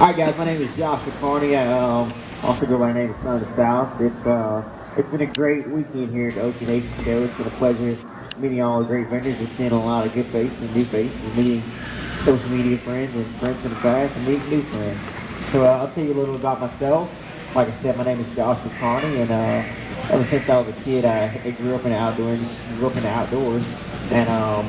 Alright guys, my name is Josh Carney. I also go by the name of Son of the South. It's been a great weekend here at the OT Nation show. It's been a pleasure meeting all the great vendors and seeing a lot of good faces and new faces and meeting social media friends and friends from the past and meeting new friends. So I'll tell you a little about myself. Like I said, my name is Josh Carney, and ever since I was a kid, I grew up in the outdoors. And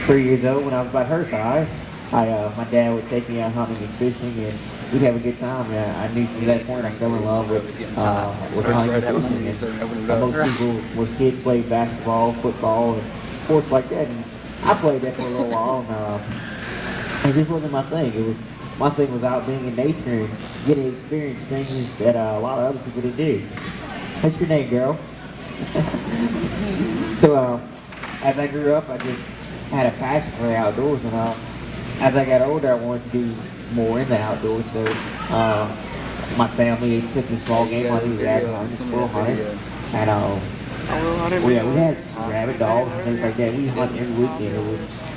3 years old, when I was about her size, my dad would take me out hunting and fishing, and we'd have a good time. I knew from that point I fell in love with hunting and fishing. And most people, most kids played basketball, football, and sports like that. And I played that for a little while, and it just wasn't my thing. My thing was out being in nature and getting to experience things that a lot of other people didn't do. What's your name, girl? So as I grew up, I just had a passion for the outdoors, and as I got older, I wanted to do more in the outdoors. So my family took me small game hunting, rabbit hunting, squirrel hunting, and we had rabbit dogs and things like that. We hunted every weekend.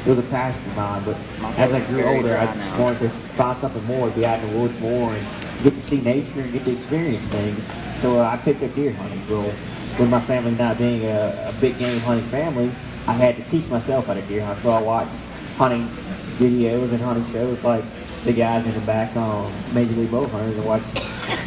It was a passion of mine. But as I grew older, I just wanted to find something more, be out in the woods more, and get to see nature and get to experience things. So I picked up deer hunting. Well, with my family not being a big game hunting family, I had to teach myself how to deer hunt. So I watched hunting videos and hunting shows like the guys in the back on Major League Bow Hunters, and watch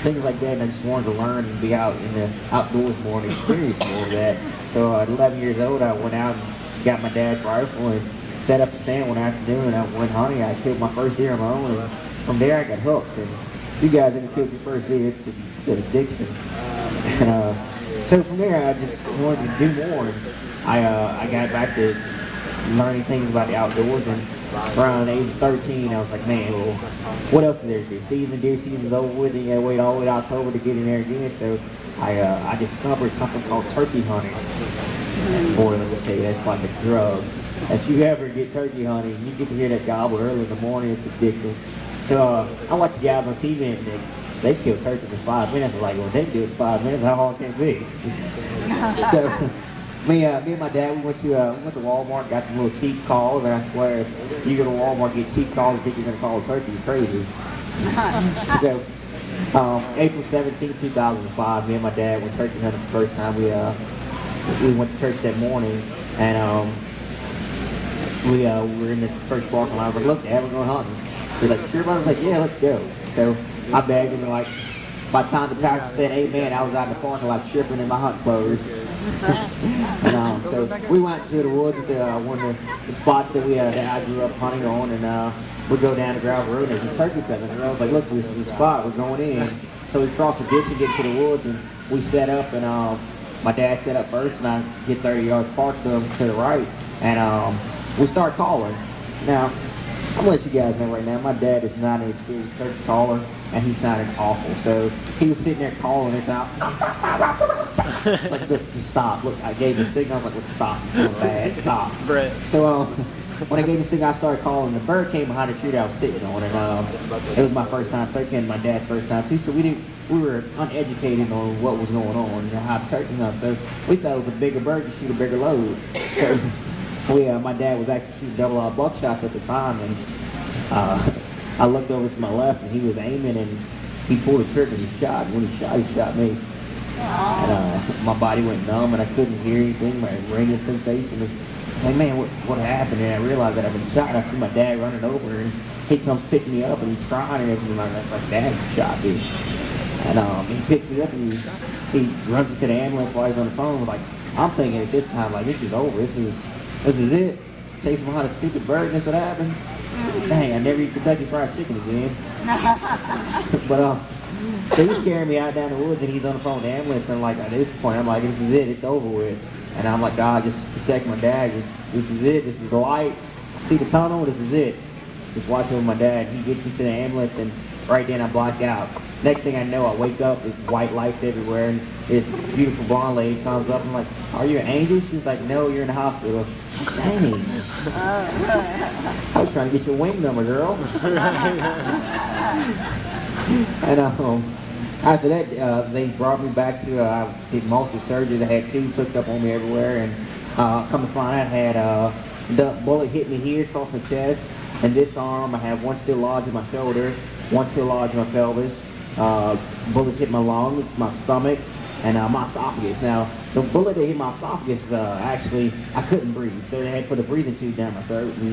things like that, and I just wanted to learn and be out in the outdoors more and experience more of that. So at 11 years old, I went out and got my dad's rifle and set up a stand one afternoon, and I went hunting. I killed my first deer on my own, and from there I got hooked. And if you guys ever killed your first deer, it's an addiction. And so from there, I just wanted to do more, and I got back to learning things about the outdoors, and around the age of 13, I was like, man, well, what else is there to do? Deer season's over with, and you gotta wait all the way to October to get in there again. So I discovered something called turkey hunting. And boy, let me tell you, that's like a drug. If you ever get turkey hunting, you get to hear that gobble early in the morning, it's addictive. So I watch the guys on TV, and they kill turkeys in 5 minutes. I'm like, well, they do it in 5 minutes, how hard can it be? So me and my dad, we went to Walmart, got some little cheap calls, and I swear, if you go to Walmart, get cheap calls, and think you're going to call a turkey, you're crazy. So, April 17, 2005, me and my dad went turkey hunting the first time. We went to church that morning, and we were in the church parking lot. I was like, look, Dad, we're going hunting. He's like, sure, buddy? I was like, yeah, let's go. So I bagged him, and like, by the time the pastor said amen, I was out in the parking lot stripping in my hunting clothes. And so we went to the woods at one of the spots that I grew up hunting on, and we go down the gravel road, and there's a turkey feather. And I was like, look, this is the spot, we're going in. So we cross the ditch and get to the woods, and we set up, and my dad set up first, and I get 30 yards apart to the right, and we start calling. Now, I'm going to let you guys know right now, my dad is not an experienced turkey caller, and he sounded awful. So he was sitting there calling, and it's out. Like, look, just stop. Look, I gave him a signal. I was like, look, stop. It's so bad. Stop. Brett. So when I gave him a signal, I started calling. The bird came behind a tree that I was sitting on, and it was my first time turkey and my dad's first time too. So we were uneducated on what was going on, how to turkey hunt. So we thought it was a bigger bird to shoot a bigger load. So my dad was actually shooting double-aught buckshots at the time, and I looked over to my left, and he was aiming, and he pulled the trigger and he shot. When he shot me. And my body went numb, and I couldn't hear anything. My ringing sensation. I was like, man, what happened? And I realized that I've been shot. And I see my dad running over, and he comes picking me up, and he's crying and everything like that. It's like, Dad shot me. And he picks me up, and he runs me to the ambulance while he's on the phone. Like, I'm thinking at this time, like, this is over. This is it. Chasing behind a stupid bird, and that's what happens. Dang, I never eat Kentucky Fried Chicken again. But so he's carrying me out down the woods, and he's on the phone with the ambulance, and like at this point, I'm like, this is it, it's over with. And I'm like, God, just protect my dad. This is it. This is the light. I see the tunnel. This is it. Just watching with my dad. He gets me to the ambulance, and right then I black out. Next thing I know, I wake up with white lights everywhere, and this beautiful blonde lady comes up, and I'm like, are you an angel? She's like, no, you're in the hospital. Dang. I was trying to get your wing number, girl. And after that, they brought me back to, I did multiple surgery. I had tubes hooked up on me everywhere, and come to find out, I had the bullet hit me here across my chest, and this arm, I have one still lodged in my shoulder, one still lodged in my pelvis. Bullets hit my lungs, my stomach, and my esophagus. Now, the bullet that hit my esophagus, actually, I couldn't breathe. So they had to put a breathing tube down my throat. And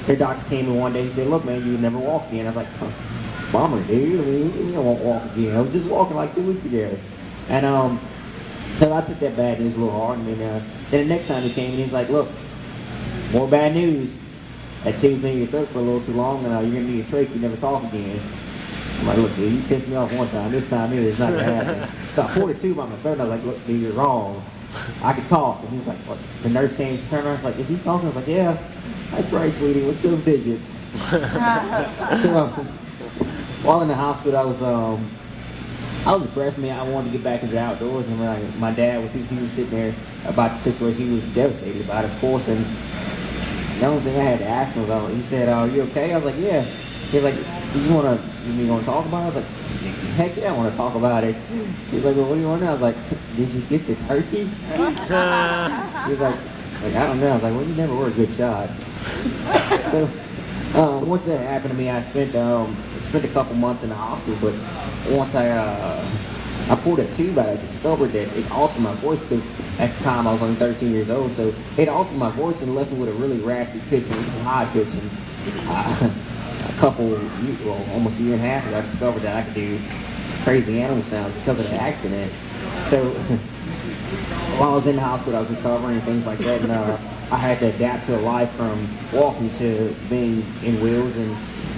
their doctor came in one day and said, look, man, you never walk again. I was like, huh, bummer, dude. I mean, I won't walk again. I was just walking like 2 weeks ago. And so I took that bad news a little hard. And then the next time he came in, he's like, look, more bad news. That tube's been in your throat for a little too long, and you're going to need a trach. You never talk again. I'm like, look, dude, you pissed me off one time. This time, it's not going to happen. So I poured a tube on my throat, and I was like, look, dude, you're wrong. I can talk. And he was like, what? The nurse came to turn around. I was like, is he talking? I was like, yeah, that's right, sweetie. What's those digits? So, while in the hospital, I was depressed. Man, I wanted to get back into the outdoors, and my dad was sitting there about the situation. He was devastated about it, of course, and the only thing I had to ask him was, he said, are you okay? I was like, yeah. He's like, you want to talk about it? I was like, heck yeah, I want to talk about it. He's like, well, what do you want to know? I was like, did you get the turkey? He's like, I don't know. I was like, well, you never were a good shot. So, once that happened to me, I spent a couple months in the hospital, but once I pulled a tube out, I discovered that it altered my voice, because at the time I was only 13 years old, so it altered my voice and left me with a really raspy pitch and high pitch. And almost a year and a half ago, I discovered that I could do crazy animal sounds because of the accident. So while I was in the hospital, I was recovering and things like that, and I had to adapt to a life from walking to being in wheels and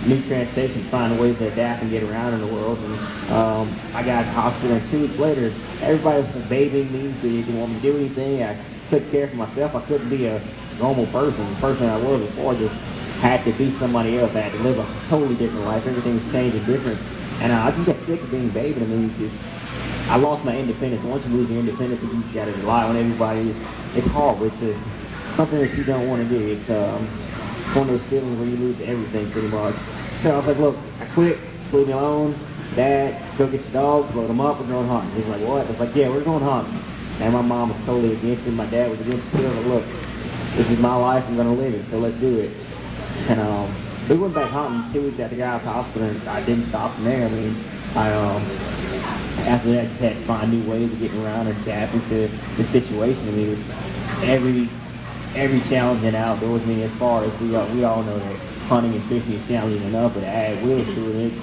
new transportation, finding ways to adapt and get around in the world. And I got to the hospital, and 2 weeks later, everybody was babying me. They didn't want me to do anything. I couldn't care for myself. I couldn't be a normal person. The person I was before just had to be somebody else. I had to live a totally different life. Everything was changing different. And I just got sick of being babied. I mean, I lost my independence. Once you lose your independence, you got to rely on everybody. It's horrible. It's something that you don't want to do. It's one of those feelings where you lose everything pretty much. So I was like, look, I quit, leave me alone. Dad, go get the dogs, load them up, we're going hunting. He's like, what? I was like, yeah, we're going hunting. And my mom was totally against it. My dad was against it too. I was like, look, this is my life, I'm going to live it, so let's do it. And we went back hunting 2 weeks after I got out of the hospital, and I didn't stop from there. I mean, after that, I just had to find new ways of getting around and adapting to the situation. I mean, every challenge in outdoors, I mean, as far as we all know that hunting and fishing is challenging enough, but to add wheels to it,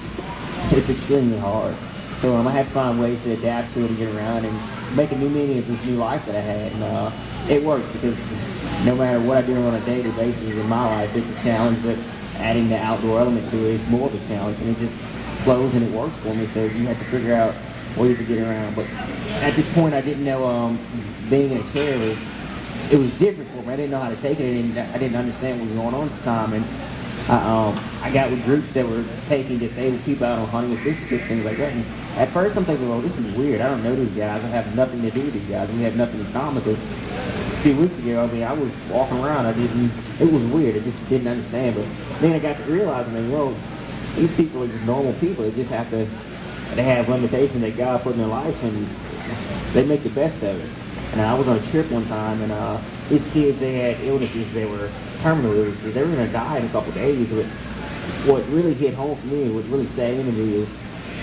it's extremely hard. So I had to find ways to adapt to it and get around and make a new meaning of this new life that I had. And it worked, because no matter what I do on a daily basis in my life, it's a challenge, but adding the outdoor element to it is more of a challenge, and it just flows and it works for me. So you have to figure out ways to get around. But at this point, I didn't know being in a chair was different for me. I didn't know how to take it. I didn't understand what was going on at the time. And I got with groups that were taking disabled people out on hunting and fishing trips, things like that. And at first I'm thinking, well, this is weird. I don't know these guys. I have nothing to do with these guys. We have nothing in common, because a few weeks ago, I mean, I was walking around. It was weird. I just didn't understand. But then I got to realize, I mean, well, these people are just normal people. They just they have limitations that God put in their life, and they make the best of it. And I was on a trip one time, and these kids, they had illnesses. They were terminal illnesses. They were going to die in a couple of days. But what really hit home for me, what really sad to me, is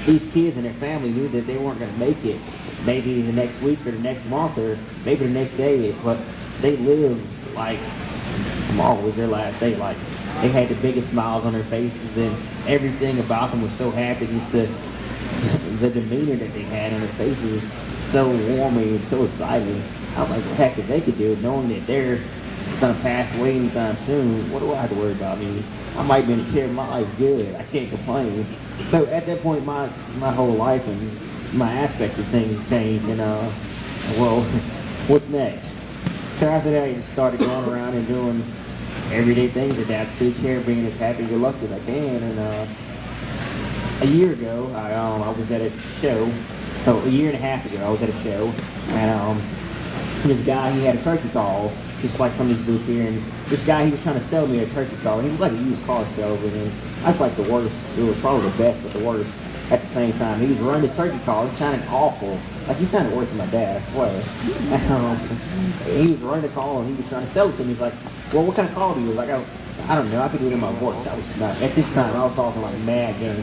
these kids and their family knew that they weren't going to make it maybe the next week or the next month or maybe the next day, but they lived like tomorrow was their last day. Like, they had the biggest smiles on their faces, and everything about them was so happy. Just the demeanor that they had on their faces was so warming and so exciting. I was like, well, heck, if they could do it, knowing that they're going to pass away anytime soon, what do I have to worry about? I mean, I might be in a chair, my life's good. I can't complain. So at that point, my whole life and my aspect of things changed, and well, what's next? So after that, I just started going around and doing everyday things, adapt to the chair, being as happy and lucky as I can. And a year ago, I was at a show. So a year and a half ago, I was at a show, and this guy, he had a turkey call, just like some of these booths here, and this guy, he was trying to sell me a turkey call, and he was like a used car salesman, and that's like the worst. It was probably the best, but the worst at the same time. He was running this turkey call, he sounded awful. Like, he sounded worse than my dad, I swear. He was running the call, and he was trying to sell it to me. He's like, well, what kind of call do you? Like, I don't know, I could do it in my voice. I was not, at this time, I was talking like mad game.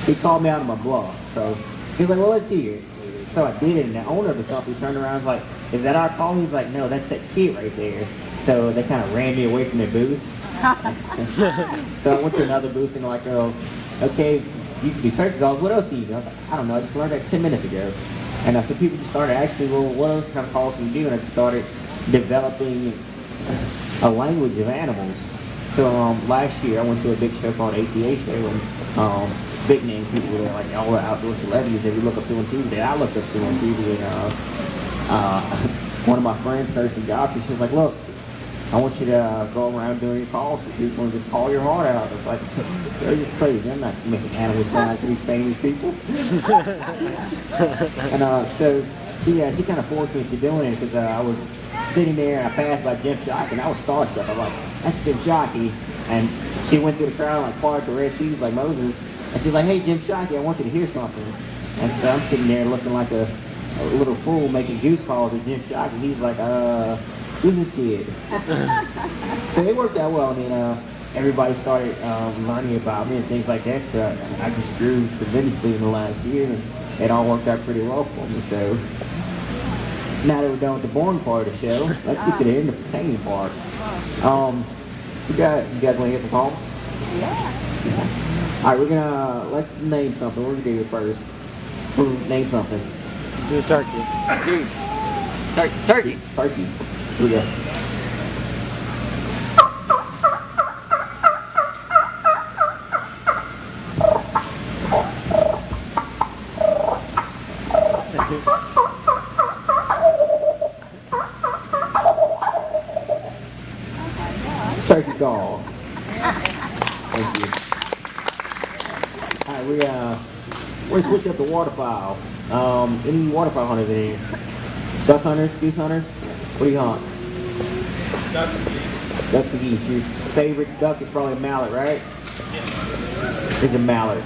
He called me out of my bluff. So he was like, well, let's hear it. So I did it, and the owner of the company turned around and was like, is that our call? He's like, no, that's that kid right there. So they kind of ran me away from their booth. So I went to another booth and like, oh, okay, you can do turkey calls. What else can you do? I was like, I don't know, I just learned that 10 minutes ago. And so people just started asking, well, what other kind of calls can you do? And I just started developing a language of animals. So last year I went to a big show called ATA show, and big name people there, like all the outdoor celebrities that we look up to on TV, that I looked up to on TV. And one of my friends, Kirsten Josh, she was like, look, I want you to go around doing your calls to people and just call your heart out. It's like, you're crazy. I'm not making animal sounds to these famous people. And so she kind of forced me into doing it because I was sitting there and I passed by Jim Shockey and I was starstruck. I was like, that's Jim Shockey. And she went through the crowd like part of the Red Seas like Moses. And she's like, hey, Jim Shockey, I want you to hear something. And so I'm sitting there looking like a little fool making goose calls at Jim Shockey. He's like, who's this kid? So it worked out well. I mean, everybody started learning about me and things like that. So I just grew tremendously in the last year, and it all worked out pretty well for me. So now that we're done with the boring part of the show, let's get to the entertaining part. You guys want to get some calls? Yeah. All right, let's name something. We're gonna do it first. Name something. Do turkey. Goose. Turkey. Turkey. Here we go. Turkey call. Thank you. All right, we're gonna switch up the waterfowl. Any waterfowl hunters in here? Duck hunters, goose hunters? What do you hunt? Ducks and geese. Ducks and geese. Your favorite duck is probably a mallard, right? Yeah. It's a mallard.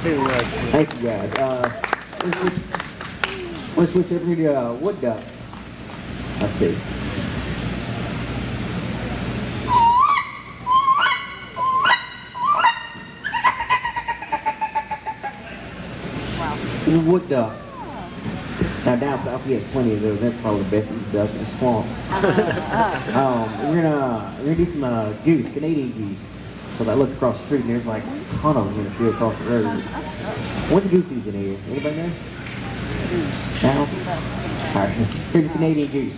Too much. Thank you guys. Let's switch over to wood duck. Let's see. Wow. Wood duck. Now down south we have plenty of those. That's probably the best eating duck in the swamp. We're gonna do some goose, Canadian geese. Because I looked across the street and there's like a ton of them in the field across the road. What's the goose season here? Anybody know? Now? Alright, here's a Canadian goose.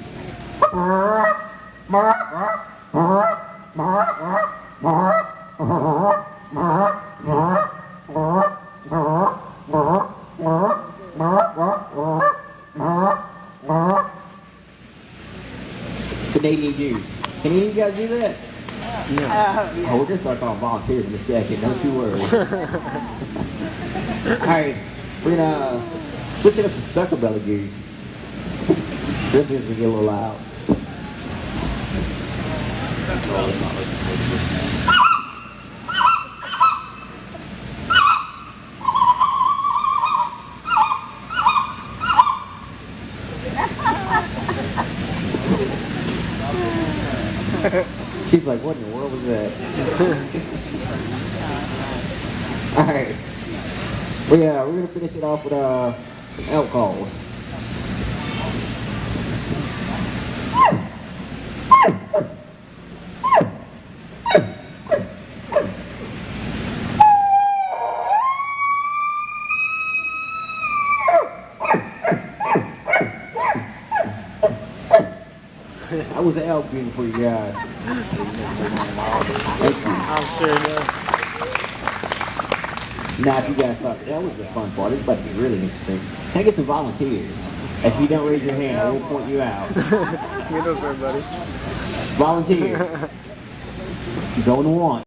Canadian goose. Can any of you guys do that? Yeah. Oh, we're going to start calling volunteers in a second. Don't you worry. Alright, we're going to switch it up to speckled belly goose. This is going to get a little loud. She's like, what in the world was that? Alright. Well, yeah, we're going to finish it off with some elk calls. That was the elk being for you guys. I'm sure, yeah. Now, if you guys thought that was the fun part, it's about to be really interesting. Can I get some volunteers? If you don't raise your hand, I will point you out. Get up, everybody. Volunteers. Going to one.